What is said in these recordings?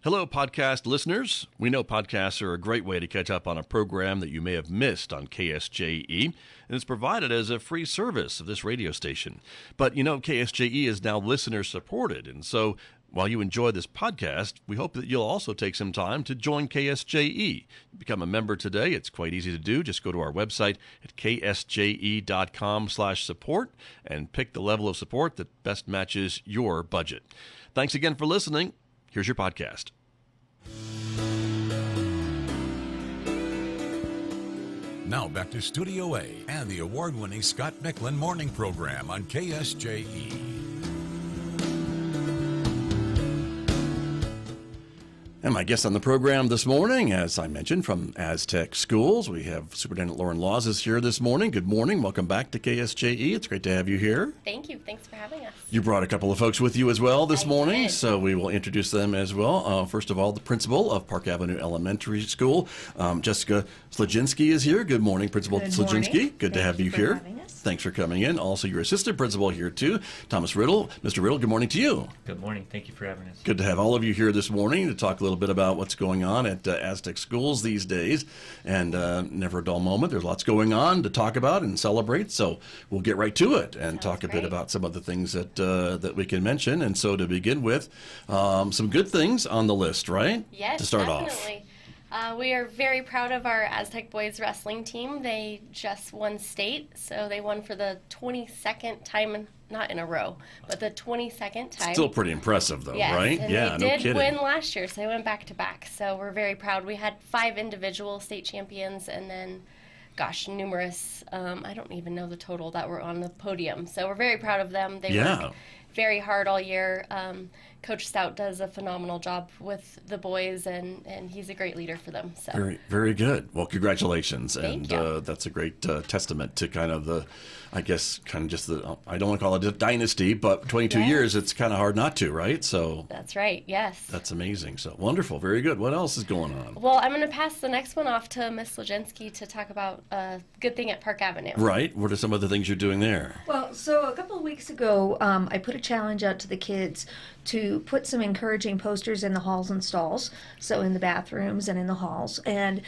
Hello, podcast listeners. We know podcasts are a great way to catch up on a program that you may have missed on KSJE, and it's provided as a free service of this radio station. But you know, KSJE is now listener-supported, and so while you enjoy this podcast, we hope that you'll also take some time to join KSJE. Become a member today. It's quite easy to do. Just go to our website at ksje.com/support and pick the level of support that best matches your budget. Thanks again for listening. Here's your podcast. Now back to Studio A and the award-winning Scott Michlin morning program on KSJE. And my guest on the program this morning, as I mentioned, from Aztec Schools, we have Superintendent Lauren Laws is here this morning. Good morning. Welcome back to KSJE. It's great to have you here. Thank you. Thanks for having us. You brought a couple of folks with you as well this morning, did. so we will introduce them as well. First of all, the principal of Park Avenue Elementary School, Jessica Sledzinski, is here. Good morning, Principal Sledzinski. Good to have you here. Thanks for coming in. Also, your assistant principal here, too, Thomas Riddle. Mr. Riddle, good morning to you. Good morning. Thank you for having us. Good to have all of you here this morning to talk a little bit about what's going on at Aztec Schools these days. And never a dull moment. There's lots going on to talk about and celebrate. So we'll get right to it and talk a bit about some of the things that that we can mention. And so to begin with, some good things on the list, right? Yes, to start definitely. We are very proud of our Aztec boys wrestling team. They just won state, so they won for the 22nd time, not in a row, but the 22nd time. Still pretty impressive, though, yes, right? And yeah, they no did kidding. win last year, so they went back to back. So we're very proud. We had 5 individual state champions, and then, gosh, numerous. I don't even know the total that were on the podium. So we're very proud of them. They work very hard all year. Coach Stout does a phenomenal job with the boys, and he's a great leader for them. So very, very good. Well, congratulations. Thank and you. That's a great testament to kind of the, I guess, kind of just the, I don't want to call it a dynasty, but 22 years, it's kind of hard not to, right? So that's right, yes. That's amazing. So wonderful. Very good. What else is going on? Well, I'm going to pass the next one off to Miss Sledzinski to talk about a good thing at Park Avenue. Right. What are some of the things you're doing there? Well, so a couple of weeks ago, I put a challenge out to the kids to put some encouraging posters in the halls and stalls, so in the bathrooms and in the halls. And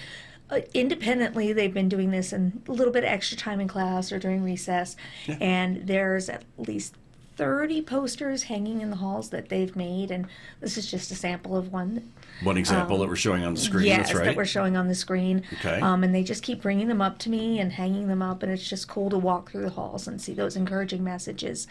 independently, they've been doing this in a little bit of extra time in class or during recess. Yeah. And there's at least 30 posters hanging in the halls that they've made, and this is just a sample of one. One example that we're showing on the screen, yes, that's right. that we're showing on the screen. Okay. And they just keep bringing them up to me and hanging them up, and it's just cool to walk through the halls and see those encouraging messages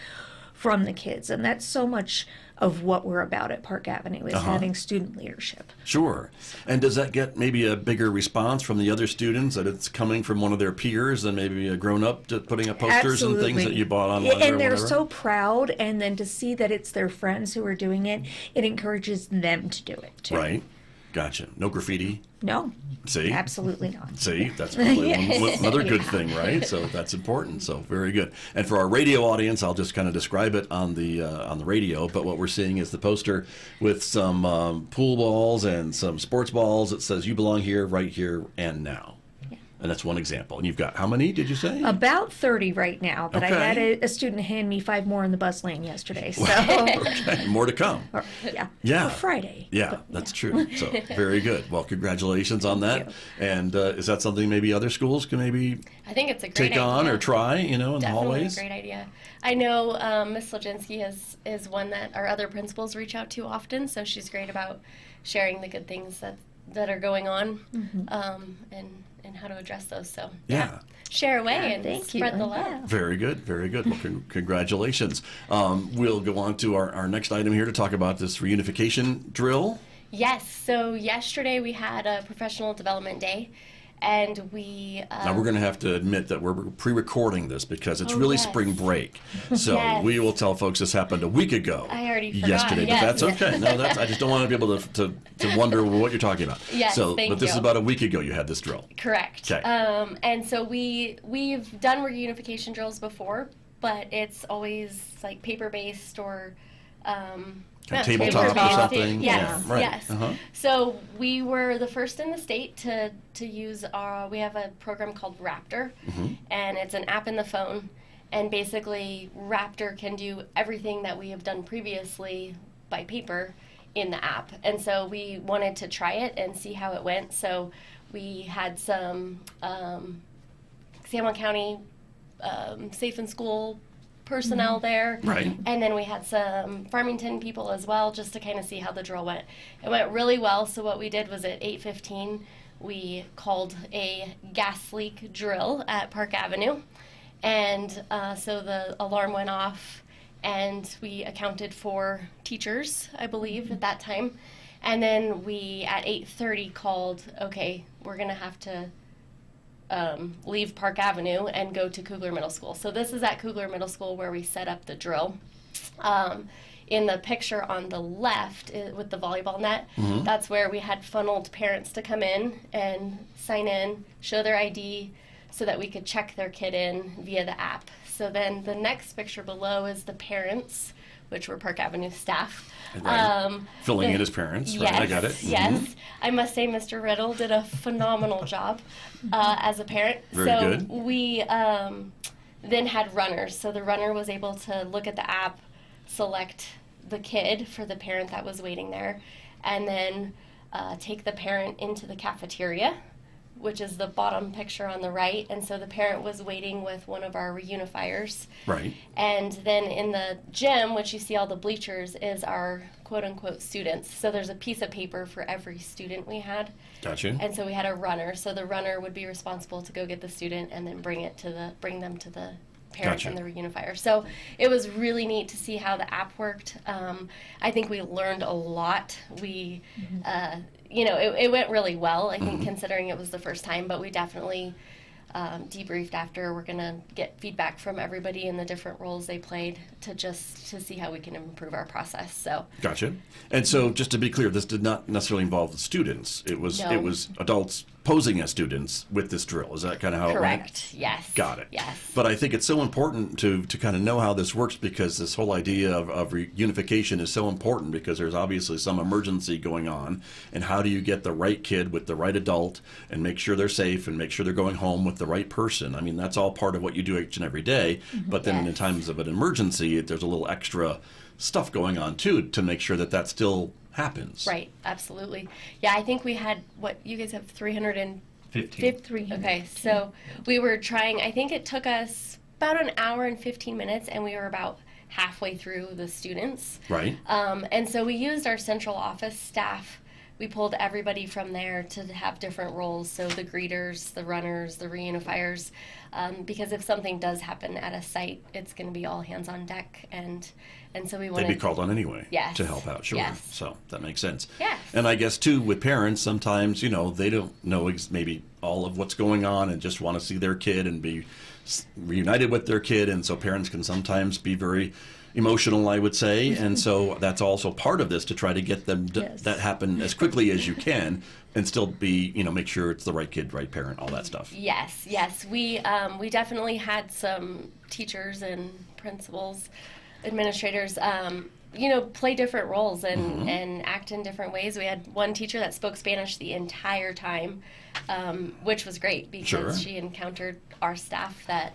from the kids. And that's so much of what we're about at Park Avenue, is having student leadership. Sure. And does that get maybe a bigger response from the other students, that it's coming from one of their peers than maybe a grown-up to putting up posters and things that you bought online and or they're whatever? so proud, and then to see that it's their friends who are doing it, it encourages them to do it too. Right. Gotcha. No graffiti? No. See? Absolutely not. See? That's probably another good thing, right? So that's important. So very good. And for our radio audience, I'll just kind of describe it on the radio, but what we're seeing is the poster with some pool balls and some sports balls. It says, "You belong here, right here, and now." And that's one example. And you've got how many, did you say? About 30 right now, but okay. I had a student hand me 5 more in the bus lane yesterday. So okay. More to come. Yeah. For Friday. Yeah, but, that's true. So very good. Well, congratulations on that. And is that something maybe other schools can maybe I think it's a great take idea. on or try, in the hallways? Definitely a great idea. I know Miss Sledzinski is one that our other principals reach out to often, so she's great about sharing the good things that are going on, and how to address those. So share away and spread the love. Very good, very good. Well, congratulations. We'll go on to our next item here to talk about this reunification drill. Yes. So yesterday we had a professional development day, and we now we're going to have to admit that we're pre-recording this because it's really spring break. So we will tell folks this happened a week ago. I already forgot. Yesterday, but that's okay. No, I just don't want to be able to wonder what you're talking about. Yes, but this is about a week ago you had this drill. Correct. Okay. And so we've done reunification drills before, but it's always like paper-based or tabletop or something. Yes, right. Yes. So we were the first in the state to use we have a program called Raptor, and it's an app in the phone, and basically Raptor can do everything that we have done previously by paper in the app. And so we wanted to try it and see how it went. So we had some San Juan County Safe in School personnel there. Right. And then we had some Farmington people as well, just to kind of see how the drill went. It went really well. So what we did was at 8:15, we called a gas leak drill at Park Avenue. And so the alarm went off, and we accounted for teachers, I believe, at that time. And then we, at 8:30, called, okay, we're going to have to leave Park Avenue and go to Kugler Middle School. So this is at Kugler Middle School where we set up the drill. In the picture on the left with the volleyball net, that's where we had funneled parents to come in and sign in, show their ID, so that we could check their kid in via the app. So then the next picture below is the parents, which were Park Avenue staff. Right. Filling in as parents, yes, right? I got it. Yes. I must say Mr. Riddle did a phenomenal job as a parent. Very so good. we then had runners. So the runner was able to look at the app, select the kid for the parent that was waiting there, and then take the parent into the cafeteria, which is the bottom picture on the right. And so the parent was waiting with one of our reunifiers. Right. And then in the gym, which you see all the bleachers, is our quote-unquote students. So there's a piece of paper for every student we had. Gotcha. And so we had a runner. So the runner would be responsible to go get the student and then bring them to the parents Gotcha. and the reunifier. So it was really neat to see how the app worked. I think we learned a lot. We, it went really well, I think, considering it was the first time, but we definitely debriefed after. We're going to get feedback from everybody in the different roles they played to see how we can improve our process. So Gotcha. And so, just to be clear, this did not necessarily involve the students. It was adults posing as students with this drill. Is that kind of how it went? correct. Yes. Got it. Yes. But I think it's so important to kind of know how this works, because this whole idea of reunification is so important, because there's obviously some emergency going on. And how do you get the right kid with the right adult and make sure they're safe and make sure they're going home with the right person? I mean, that's all part of what you do each and every day. But then in times of an emergency, there's a little extra stuff going on too, to make sure that still happens. Right. Absolutely. Yeah, I think we had, you guys have 315? Okay, so we were trying, I think it took us about an hour and 15 minutes, and we were about halfway through the students. Right. And so we used our central office staff. We pulled everybody from there to have different roles, so the greeters, the runners, the reunifiers, because if something does happen at a site, it's going to be all hands on deck, and so we wanted They'd be called on anyway. Yes. To help out, sure. Yes. So that makes sense. Yes. And I guess too, with parents, sometimes they don't know maybe all of what's going on and just want to see their kid and be reunited with their kid, and so parents can sometimes be very emotional, I would say, and so that's also part of this, to try to get them that happen as quickly as you can, and still be, make sure it's the right kid, right parent, all that stuff. Yes. We definitely had some teachers and principals, administrators, play different roles and act in different ways. We had one teacher that spoke Spanish the entire time, which was great, because she encountered our staff that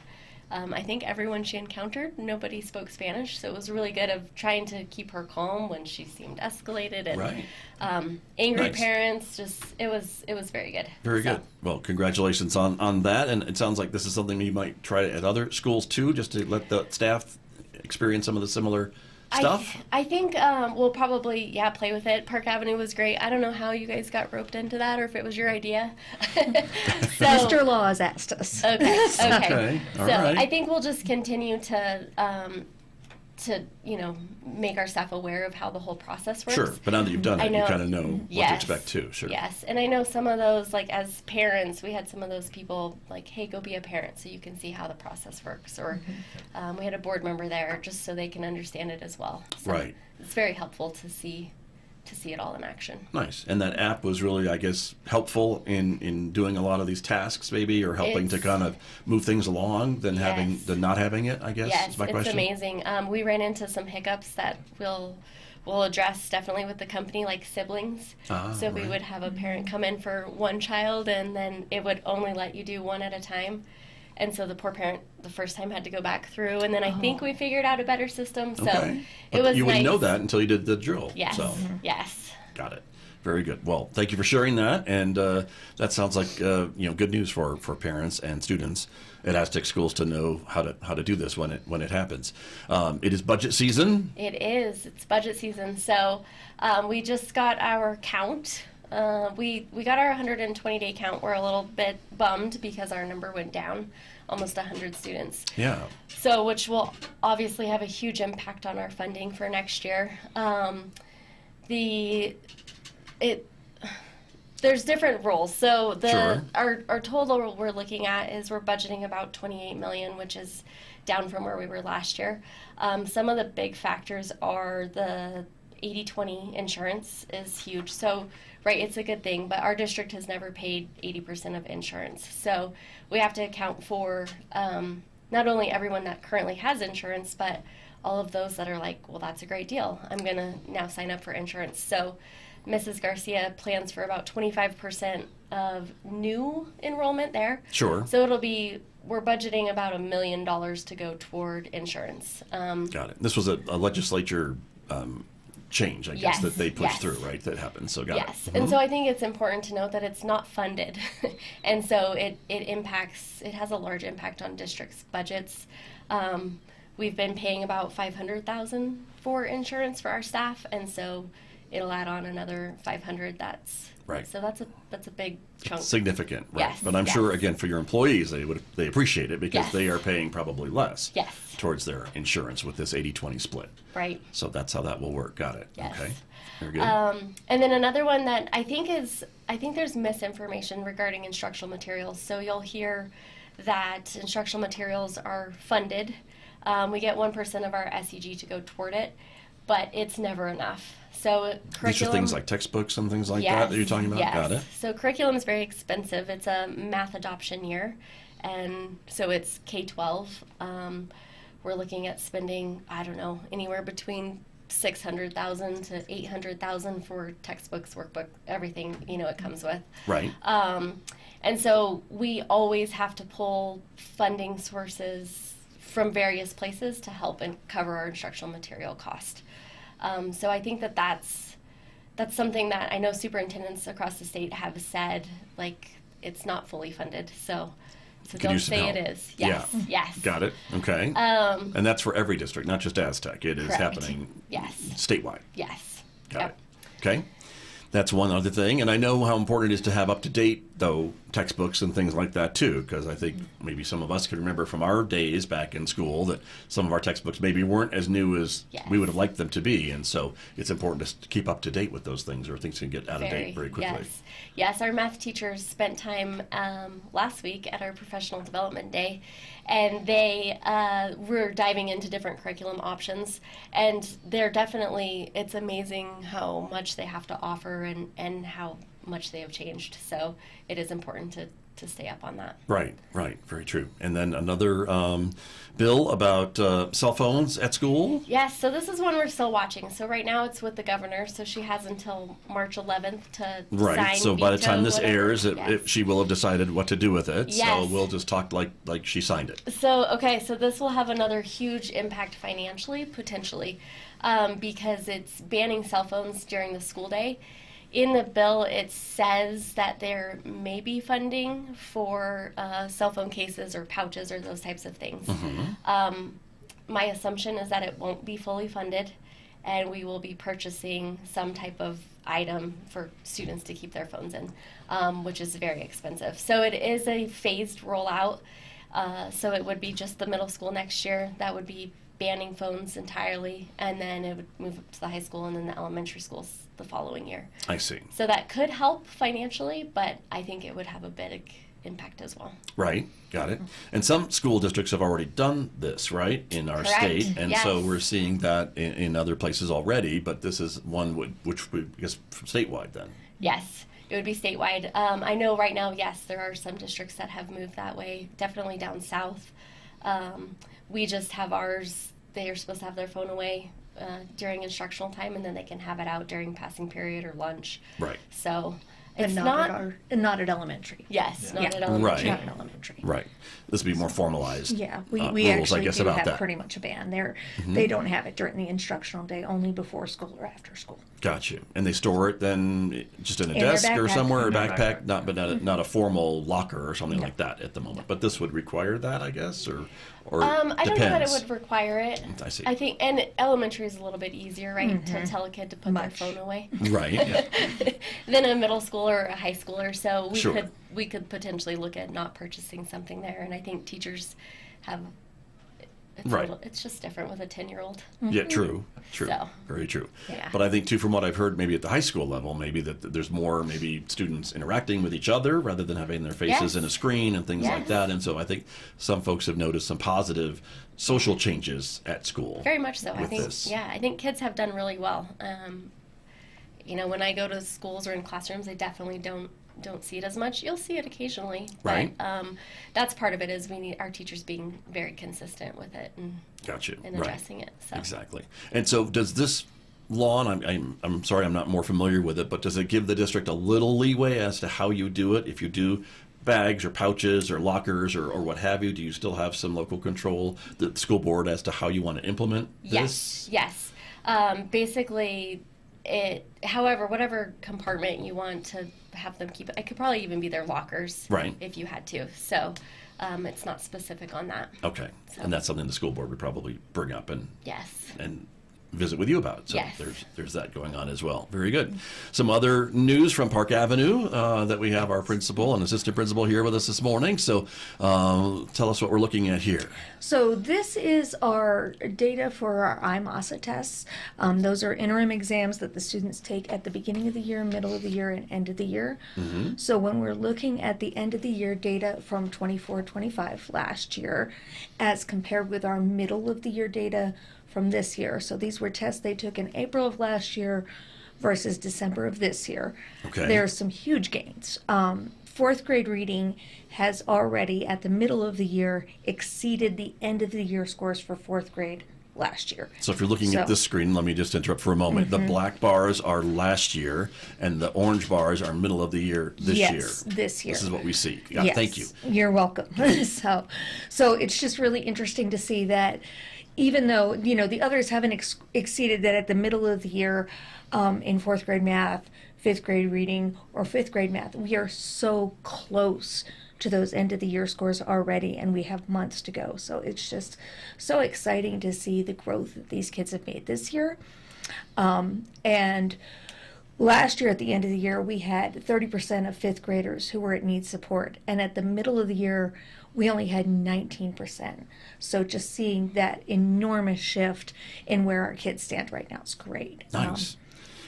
I think everyone she encountered, nobody spoke Spanish, so it was really good of trying to keep her calm when she seemed escalated, and angry parents. Just it was very good. Very good. Well, congratulations on that, and it sounds like this is something you might try at other schools too, just to let the staff experience some of the similar stuff. I think we'll probably play with it. Park Avenue was great. I don't know how you guys got roped into that, or if it was your idea. Mr. Law has asked us. Okay. Okay. All right. I think we'll just continue to make our staff aware of how the whole process works. Sure, but now that you've done it, you kind of know what to expect too. Sure. Yes, and I know some of those, like as parents, we had some of those people like, hey, go be a parent so you can see how the process works. Or we had a board member there just so they can understand it as well. So right. It's very helpful to see it all in action. Nice. And that app was really, I guess, helpful in doing a lot of these tasks, maybe, or helping to kind of move things along than not having it, I guess, yes, is my question. It's amazing. We ran into some hiccups that we'll address definitely with the company, like siblings. So we would have a parent come in for one child, and then it would only let you do one at a time. And so the poor parent the first time had to go back through, and then I think we figured out a better system. So Okay. it But was you wouldn't nice. know that until you did the drill. Yes. So. Yes. Got it. Very good. Well, thank you for sharing that, and that sounds like good news for parents and students at Aztec schools to know how to do this when it happens. It is budget season. It is. It's budget season. So we just got our count. We got our 120-day count. We're a little bit bummed because our number went down, almost 100 students. Yeah. So, which will obviously have a huge impact on our funding for next year. There's different rules. So Sure. our total we're looking at is we're budgeting about $28 million, which is down from where we were last year. Some of the big factors are the 80/20 insurance is huge. So, right, it's a good thing, but our district has never paid 80% of insurance. So we have to account for not only everyone that currently has insurance, but all of those that are like, well, that's a great deal. I'm going to now sign up for insurance. So Mrs. Garcia plans for about 25% of new enrollment there. Sure. So we're budgeting about $1 million to go toward insurance. Got it. This was a legislature change, I guess, Yes, that they pushed yes. through, right? That happened. So got Yes, it. and so I think it's important to note that it's not funded, and so it has a large impact on districts' budgets. We've been paying about $500,000 for insurance for our staff, and so it'll add on another $500. Right. So that's a big chunk. Significant, right? Yes, But I'm sure, yes. again, for your employees, they appreciate it because Yes. they are paying probably less Yes. towards their insurance with this 80/20 split. Right. So that's how that will work. Got it. Yes. Okay. Very good. And then another one that I think there's misinformation regarding instructional materials. So you'll hear that instructional materials are funded. We get 1% of our SEG to go toward it, but it's never enough. So curriculum. These are things like textbooks and things like that you're talking about? Yes. Got it. So curriculum is very expensive. It's a math adoption year, and so it's K-12. We're looking at spending, I don't know, anywhere between $600,000 to $800,000 for textbooks, workbook, everything it comes with. Right. And so we always have to pull funding sources from various places to help and cover our instructional material cost. So I think that's something that I know superintendents across the state have said, like, it's not fully funded. So Could don't use some say help. it is. Yes. Yeah. Yes. Got it. Okay. And that's for every district, not just Aztec. It is Correct. happening Yes. statewide. Yes. Got Yep. it. Okay. That's one other thing. And I know how important it is to have up-to-date, though, textbooks and things like that, too, because I think maybe some of us could remember from our days back in school that some of our textbooks maybe weren't as new as Yes. we would have liked them to be. And so it's important to keep up-to-date with those things or things can get out of date very quickly. Yes. Yes, our math teachers spent time last week at our professional development day, and they were diving into different curriculum options, and it's amazing how much they have to offer and how much they have changed. So it is important to stay up on that. Right, right. Very true. And then another bill about cell phones at school. Yes, so this is one we're still watching. So right now it's with the governor, so she has until March 11th to Right. sign, So by the veto, time this whatever. airs, Yes. she will have decided what to do with it. So Yes. we'll just talk like she signed it. So this will have another huge impact financially, potentially, because it's banning cell phones during the school day. In the bill, it says that there may be funding for cell phone cases or pouches or those types of things. My assumption is that it won't be fully funded, and we will be purchasing some type of item for students to keep their phones in, which is very expensive. So it is a phased rollout. So it would be just the middle school next year that would be banning phones entirely, and then it would move up to the high school and then the elementary schools the following year. I see. So that could help financially, but I think it would have a big impact as well. Right. Got it. And some school districts have already done this, right, in our Correct. state. And so Yes. we're seeing that in other places already, but this is one which would, I guess, statewide then. Yes, it would be statewide. I know right now, yes, there are some districts that have moved that way, definitely down south. We just have ours, they are supposed to have their phone away during instructional time, and then they can have it out during passing period or lunch. Right. So It's not at elementary. Yes, Yeah. not at elementary. Not at elementary. Right. This would be more formalized. Yeah, we rules, actually I guess, do about have that. pretty much a ban. They don't have it during the instructional day, only before school or after school. Got you. And they store it then just in a In their desk or backpack. somewhere, or In their backpack, not a formal locker or something like that at the moment. But this would require that, I guess, or I don't know that it depends. would require it. I see. I think, and elementary is a little bit easier, right, to tell a kid to put Much. their phone away Right. than a middle schooler or a high schooler. So Sure. we could potentially look at not purchasing something there. And I think teachers have. Right. It's just different with a 10-year-old. Yeah, true. So. Very true. Yeah. But I think, too, from what I've heard, maybe at the high school level, maybe that there's more maybe students interacting with each other rather than having their faces Yes. in a screen and things like Yes. that. And so I think some folks have noticed some positive social changes at school. Very much so. with this. I think kids have done really well. When I go to schools or in classrooms, I definitely don't see it as much. You'll see it occasionally, Right. But that's part of it. Is we need our teachers being very consistent with it and Gotcha. and Right. addressing it. So. Exactly. And so does this law, and I'm sorry I'm not more familiar with it, but does it give the district a little leeway as to how you do it? If you do bags or pouches or lockers or what have you, do you still have some local control, the school board, as to how you want to implement this? Yes. Basically, however, whatever compartment you want to have them keep it could probably even be their lockers. Right. If you had to. So it's not specific on that. Okay. So. And that's something the school board would probably bring up and Yes. visit with you about. So Yes. there's that going on as well. Very good. Some other news from Park Avenue that we have our principal and assistant principal here with us this morning. So tell us what we're looking at here. So this is our data for our IMASA tests. Those are interim exams that the students take at the beginning of the year, middle of the year, and end of the year. So when we're looking at the end of the year data from 24-25 last year, as compared with our middle of the year data from this year. So these were tests they took in April of last year versus December of this year. Okay. There are some huge gains. Fourth grade reading has already, at the middle of the year, exceeded the end of the year scores for fourth grade last year. So if you're looking at this screen, let me just interrupt for a moment. The black bars are last year, and the orange bars are middle of the year this year. Yes, this year. This is what we see. Yeah, Yes, thank you. You're welcome. So it's just really interesting to see that even though, the others haven't exceeded that at the middle of the year in fourth grade math, fifth grade reading, or fifth grade math, we are so close to those end of the year scores already, and we have months to go. So it's just so exciting to see the growth that these kids have made this year. And last year at the end of the year, we had 30% of fifth graders who were at need support. And at the middle of the year, we only had 19%. So just seeing that enormous shift in where our kids stand right now is great. Nice.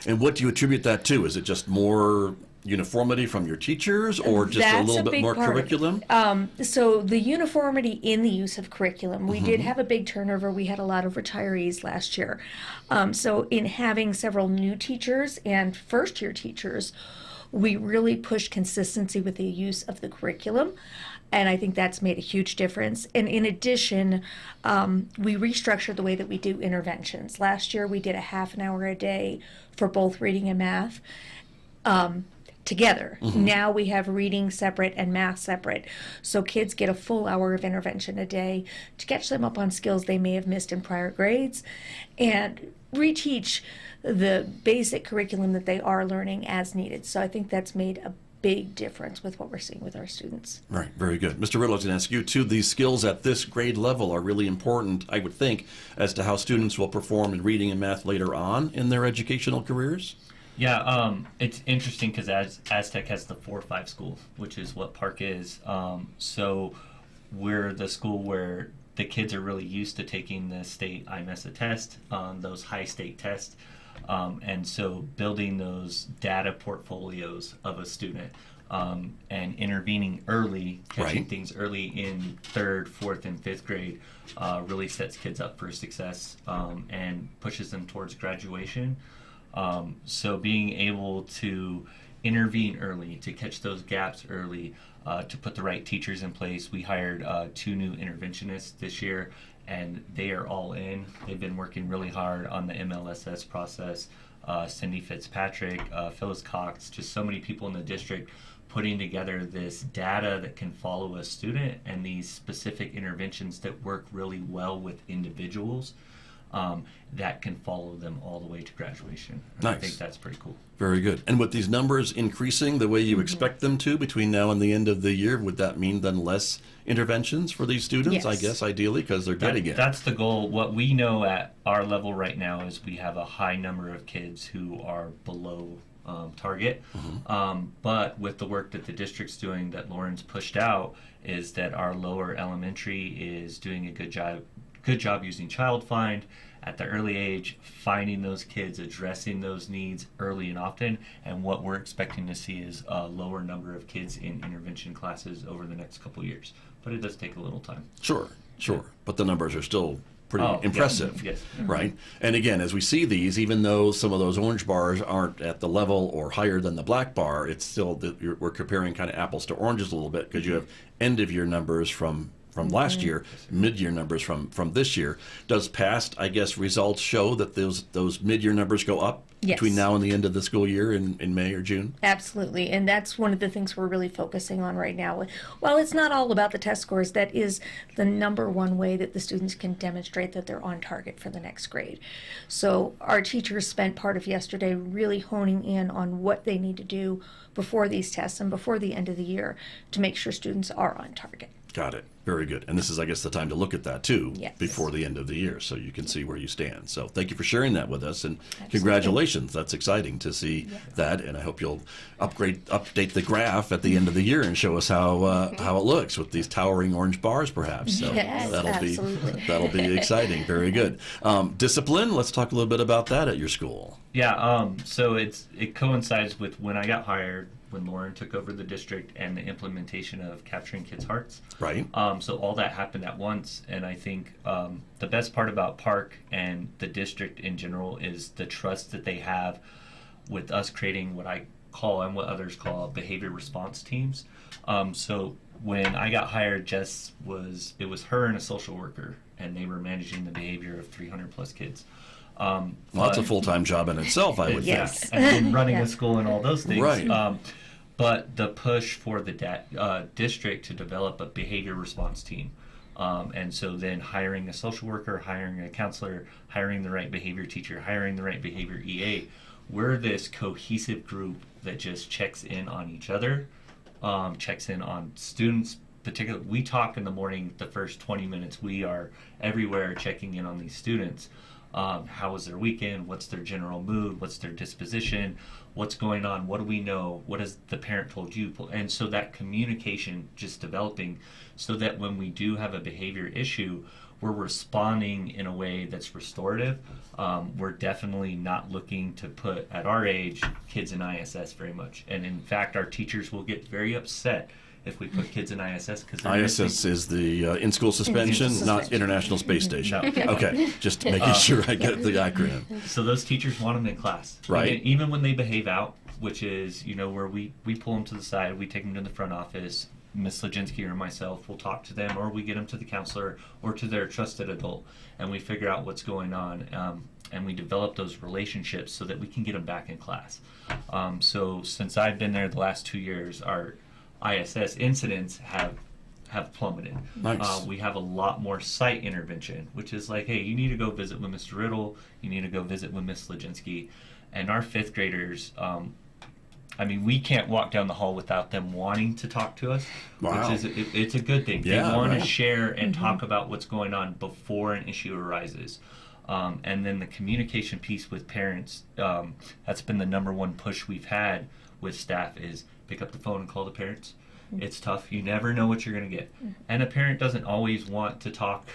And what do you attribute that to? Is it just more uniformity from your teachers, or just a That's little a bit big more part of it. curriculum? So the uniformity in the use of curriculum, we did have a big turnover. We had a lot of retirees last year. So in having several new teachers and first-year teachers, we really pushed consistency with the use of the curriculum. And I think that's made a huge difference. And in addition, we restructured the way that we do interventions. Last year, we did a half an hour a day for both reading and math together. Now we have reading separate and math separate. So kids get a full hour of intervention a day to catch them up on skills they may have missed in prior grades and reteach the basic curriculum that they are learning as needed. So I think that's made a big difference with what we're seeing with our students. Right, very good. Mr. Riddle, I was going to ask you, too, these skills at this grade level are really important, I would think, as to how students will perform in reading and math later on in their educational careers? Yeah, it's interesting because Aztec has the 4-5 school, which is what Park is. So we're the school where the kids are really used to taking the state IMESA test, those high state tests. And so building those data portfolios of a student and intervening early, catching things early in 3rd, 4th, and 5th grade really sets kids up for success and pushes them towards graduation. So being able to intervene early, to catch those gaps early, to put the right teachers in place. We hired 2 new interventionists this year, and they are all in. They've been working really hard on the MLSS process, Cindy Fitzpatrick, Phyllis Cox, just so many people in the district putting together this data that can follow a student and these specific interventions that work really well with individuals that can follow them all the way to graduation. And Nice. I think that's pretty cool. Very good. And with these numbers increasing the way you expect them to between now and the end of the year, would that mean then less interventions for these students, I Yes. guess, ideally, because they're getting it? That's the goal. What we know at our level right now is we have a high number of kids who are below target. But with the work that the district's doing that Lauren's pushed out, is that our lower elementary is doing a good job using Child Find at the early age, finding those kids, addressing those needs early and often. And what we're expecting to see is a lower number of kids in intervention classes over the next couple years. But it does take a little time. Sure. But the numbers are still pretty Oh, yeah. impressive. Yes. Right? And again, as we see these, even though some of those orange bars aren't at the level or higher than the black bar, it's still that we're comparing kind of apples to oranges a little bit, because you have end of year numbers from last year, mid-year numbers from this year. Does past, I guess, results show that those mid-year numbers go up Yes. between now and the end of the school year in May or June? Absolutely, and that's one of the things we're really focusing on right now. While it's not all about the test scores, that is the number one way that the students can demonstrate that they're on target for the next grade. So our teachers spent part of yesterday really honing in on what they need to do before these tests and before the end of the year to make sure students are on target. Got it. Very good. And this is, I guess, the time to look at that, too, Yes. before the end of the year, so you can see where you stand. So thank you for sharing that with us, and Absolutely. congratulations. That's exciting to see that, and I hope you'll update the graph at the end of the year and show us how it looks with these towering orange bars, perhaps. So Yes, absolutely. that'll be exciting. Very good. Discipline, let's talk a little bit about that at your school. Yeah, so it coincides with when I got hired, when Lauren took over the district, and the implementation of capturing kids' hearts. Right. So all that happened at once, and I think the best part about Park and the district in general is the trust that they have with us creating what I call and what others call behavior response teams. So when I got hired, it was her and a social worker, and they were managing the behavior of 300 plus kids. Well, that's a full-time job in itself, I would Yes. think. And running Yeah. a school and all those things. Right. But the push for the district to develop a behavior response team. And so then hiring a social worker, hiring a counselor, hiring the right behavior teacher, hiring the right behavior EA. We're this cohesive group that just checks in on each other, checks in on students. Particularly, we talk in the morning, the first 20 minutes. We are everywhere checking in on these students. How was their weekend? What's their general mood? What's their disposition? What's going on? What do we know? What has the parent told you? And so that communication just developing, so that when we do have a behavior issue, we're responding in a way that's restorative. We're definitely not looking to put, at our age, kids in ISS very much. And in fact, our teachers will get very upset if we put kids in ISS, because ISS is the in-school suspension, not International Space Station. No. Okay, just making sure I get the acronym. So those teachers want them in class. Right. Even when they behave out, which is, where we pull them to the side, we take them to the front office, Miss Sledzinski or myself will talk to them, or we get them to the counselor or to their trusted adult, and we figure out what's going on. And we develop those relationships so that we can get them back in class. So since I've been there the last 2 years, our ISS incidents have plummeted. Nice. We have a lot more site intervention, which is like, hey, you need to go visit with Mr. Riddle, you need to go visit with Miss Sledzinski. And our fifth graders, we can't walk down the hall without them wanting to talk to us, Wow. which is it's a good thing. Yeah, they want right. to share and talk about what's going on before an issue arises. And then the communication piece with parents, that's been the number one push we've had with staff, is pick up the phone and call the parents. It's tough. You never know what you're going to get. And a parent doesn't always want to talk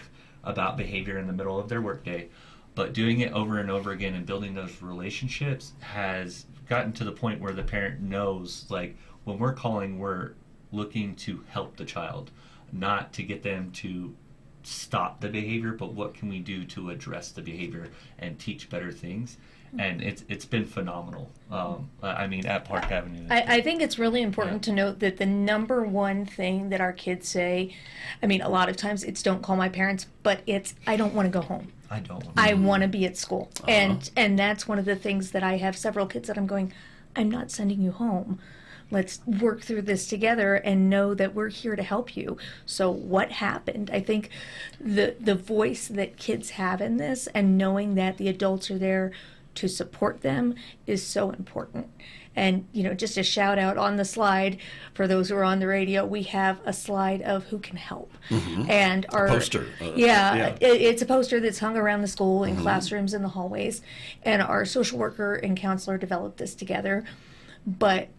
about behavior in the middle of their workday, but doing it over and over again and building those relationships has gotten to the point where the parent knows, like, when we're calling, we're looking to help the child, not to get them to stop the behavior, but what can we do to address the behavior and teach better things. And it's been phenomenal. At Park Avenue. I think it's really important to note that the number one thing that our kids say, a lot of times it's don't call my parents, but it's I don't want to go home. I don't. I want to be at school. And that's one of the things that I have several kids that I'm going, I'm not sending you home. Let's work through this together and know that we're here to help you. So what happened? I think the voice that kids have in this and knowing that the adults are there to support them is so important. And, just a shout out on the slide for those who are on the radio, we have a slide of who can help. And our poster. It's a poster that's hung around the school in classrooms in the hallways. And our social worker and counselor developed this together. But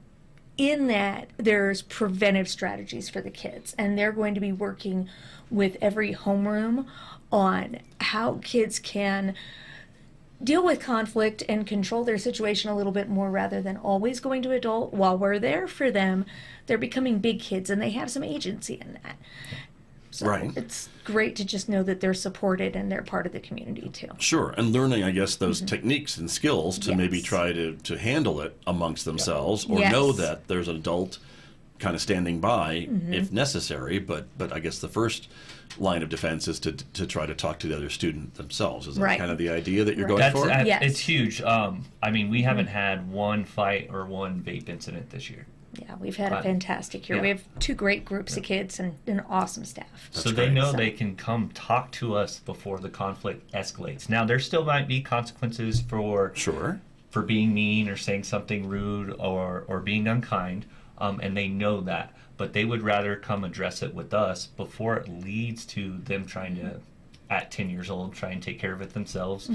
in that, there's preventive strategies for the kids, and they're going to be working with every homeroom on how kids can deal with conflict and control their situation a little bit more rather than always going to adult. While we're there for them, they're becoming big kids, and they have some agency in that. So Right. it's great to just know that they're supported and they're part of the community too. Sure, and learning, I guess, those techniques and skills to maybe Yes. try to handle it amongst themselves, or Yes. know that there's an adult kind of standing by if necessary. But I guess the first line of defense is to try to talk to the other student themselves. Is that Right. kind of the idea that you're going That's for? Yes. it's huge. I mean, we haven't had one fight or one vape incident this year. Yeah, we've had a Right. fantastic year. Yeah. We have 2 great groups of kids and an awesome staff. So they great. know So- they can come talk to us before the conflict escalates. Now, there still might be consequences for Sure. being mean or saying something rude or being unkind, and they know that. But they would rather come address it with us before it leads to them trying to, at 10 years old, try and take care of it themselves,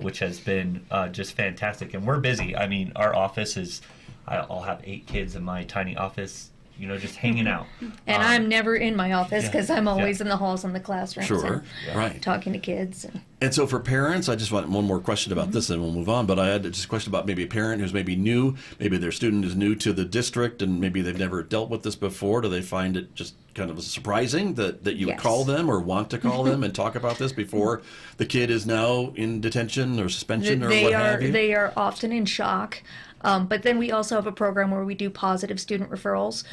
which has been just fantastic. And we're busy. I mean, our office is, I'll have 8 kids in my tiny office, just hanging out. And I'm never in my office because I'm always yeah. in the halls and the classrooms Sure. and Right. talking to kids. And so for parents, I just want one more question about this, and we'll move on. But I had just a question about maybe a parent who's maybe new, maybe their student is new to the district, and maybe they've never dealt with this before. Do they find it just kind of surprising that you would Yes. call them or want to call them and talk about this before the kid is now in detention or suspension or what have you? They are often in shock. But then we also have a program where we do positive student referrals.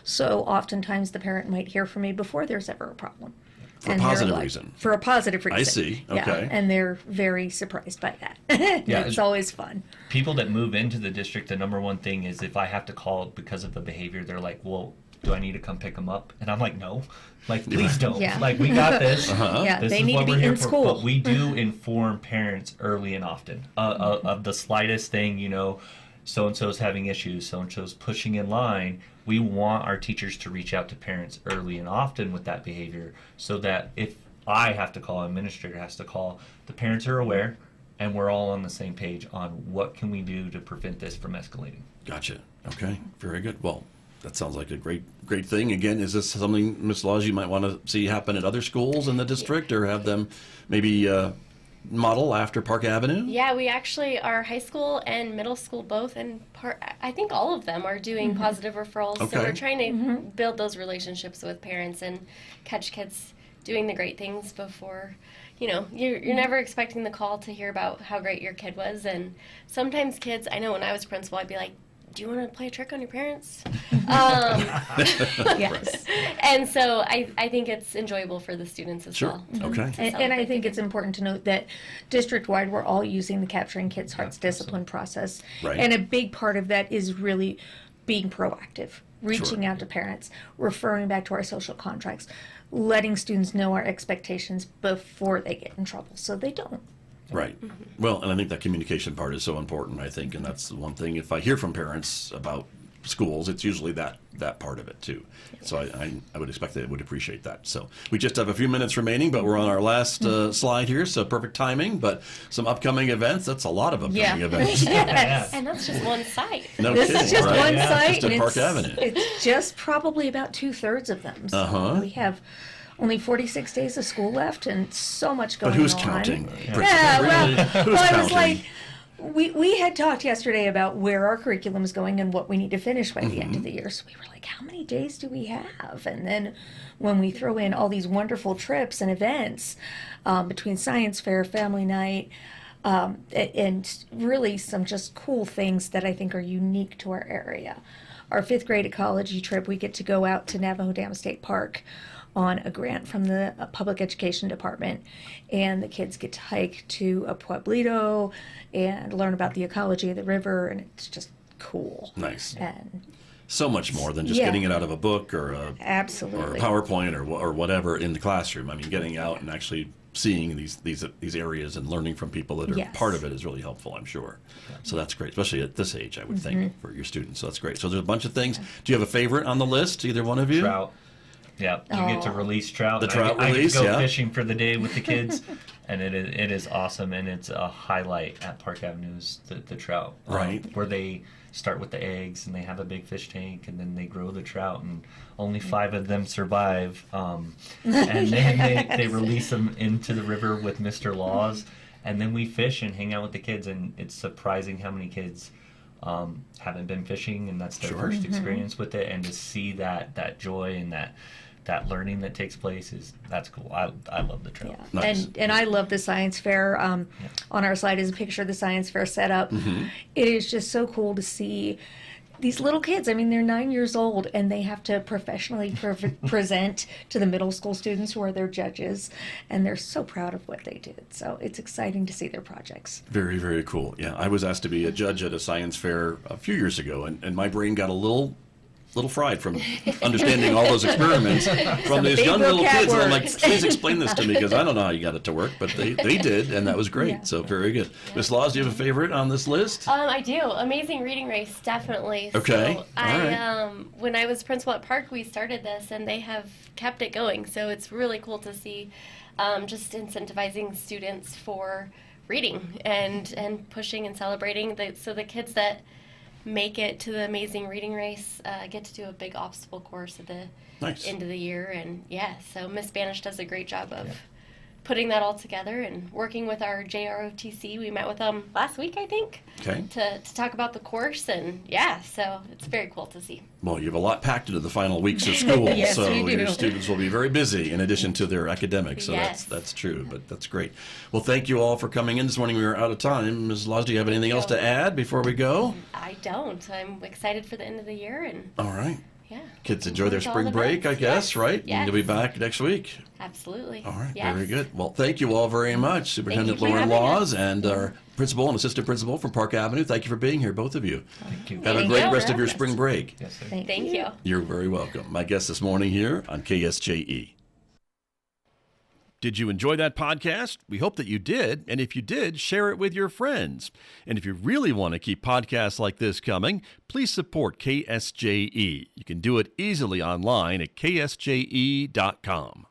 So oftentimes the parent might hear from me before there's ever a problem. For a And they're positive reason. For a positive reason. I see. Yeah, Okay. and they're very surprised by that. Yeah, It's always fun. People that move into the district, the number one thing is if I have to call because of the behavior, they're like, well, do I need to come pick them up? And I'm like, no. Like, please don't. Yeah. Like, we got this. Yeah, This they is need what to we're be here in for. school. But we do inform parents early and often of the slightest thing, so-and-so's having issues, so-and-so's pushing in line. We want our teachers to reach out to parents early and often with that behavior so that if I have to call, administrator has to call, the parents are aware and we're all on the same page on what can we do to prevent this from escalating. Gotcha. Okay. Very good. Well, that sounds like a great thing. Again, is this something, Ms. Laws, you might want to see happen at other schools in the district, or have them maybe model after Park Avenue? Yeah, we actually, our high school and middle school both, and I think all of them are doing positive referrals. So Okay. we're trying to build those relationships with parents and catch kids doing the great things before, you're never expecting the call to hear about how great your kid was. And sometimes kids, I know when I was principal, I'd be like, do you want to play a trick on your parents? Yes. And so I think it's enjoyable for the students as Sure. well. Okay. And I think it's important to note that district-wide, we're all using the Capturing Kids' Hearts discipline process. Right. And a big part of that is really being proactive, reaching Sure. out to parents, referring back to our social contracts, letting students know our expectations before they get in trouble, so they don't. Right. Well, and I think that communication part is so important, I think, and that's the one thing. If I hear from parents about schools, it's usually that part of it, too. So I would expect they would appreciate that. So we just have a few minutes remaining, but we're on our last slide here, so perfect timing. But some upcoming events, that's a lot of upcoming events. Yes. And that's just one site. No This kidding, is just right? one Yeah. site. Just at and Park it's, Avenue. It's just probably about 2/3 of them. So Uh-huh. we have only 46 days of school left and so much going But on. who's counting? Yeah, well, Who's I was counting? like, we had talked yesterday about where our curriculum is going and what we need to finish by the end of the year. So we were like, how many days do we have? And then when we throw in all these wonderful trips and events between science fair, family night, and really some just cool things that I think are unique to our area. Our 5th grade ecology trip, we get to go out to Navajo Dam State Park on a grant from the public education department, and the kids get to hike to a pueblito and learn about the ecology of the river, and it's just cool. Nice. And So much more than just Yeah. getting it out of a book or a absolutely. PowerPoint or whatever in the classroom. I mean, getting out and actually seeing these areas and learning from people that are Yes. part of it is really helpful, I'm sure. So that's great, especially at this age, I would think, for your students. So that's great. So there's a bunch of things. Do you have a favorite on the list, either one of you? Trout. Yeah, you get to release trout. The trout I release, get to go yeah. fishing for the day with the kids, and it is awesome, and it's a highlight at Park Avenue's the trout. Right. Where they start with the eggs, and they have a big fish tank, and then they grow the trout, and only 5 of them survive. And then they release them into the river with Mr. Laws, and then we fish and hang out with the kids, and it's surprising how many kids haven't been fishing, and that's their Sure. first experience with it, and to see that joy and that learning that takes place that's cool. I love the trail. Yeah. Nice. And I love the science fair. On our slide is a picture of the science fair setup. It is just so cool to see these little kids. I mean, they're 9 years old, and they have to professionally present to the middle school students who are their judges, and they're so proud of what they did. So it's exciting to see their projects. Very, very cool. Yeah, I was asked to be a judge at a science fair a few years ago, and my brain got a little fried from understanding all those experiments from these big young little vocab kids. And I'm like, words. please explain this to me, because I don't know how you got it to work, but they did, and that was great. Yeah. So very good. Miss Laws, do you have a favorite on this list? I do. Amazing Reading Race, definitely. Okay. So All I, when I was principal at Park, we started this, and they have kept it going. So it's really cool to see just incentivizing students for reading and pushing and celebrating. So the kids that make it to the Amazing Reading Race get to do a big obstacle course at the Nice. end of the year. And yeah, so Miss Spanish does a great job of putting that all together and working with our JROTC. We met with them last week, I think, Okay. to talk about the course. And yeah, so it's very cool to see. Well, you have a lot packed into the final weeks of school, Yes, so we do. your students will be very busy in addition to their academics. So Yes. that's true, but that's great. Well, thank you all for coming in this morning. We were out of time. Ms. Laws, do you have anything else to add before we go? I don't. I'm excited for the end of the year, and All right. yeah. Kids enjoy their Enjoy all spring the break, I events. guess, Yes. right? Yes. And you'll be back next week. Absolutely. All right, Yes. very good. Well, thank you all very much, Superintendent for Lauren having Laws us. and our principal and assistant principal from Park Avenue. Thank you for being here, both of you. Thank you. Have a Thank great you. rest of your Yes. spring break. Yes, sir. Thank you. You're very welcome. My guest this morning here on KSJE. Did you enjoy that podcast? We hope that you did. And if you did, share it with your friends. And if you really want to keep podcasts like this coming, please support KSJE. You can do it easily online at ksje.com.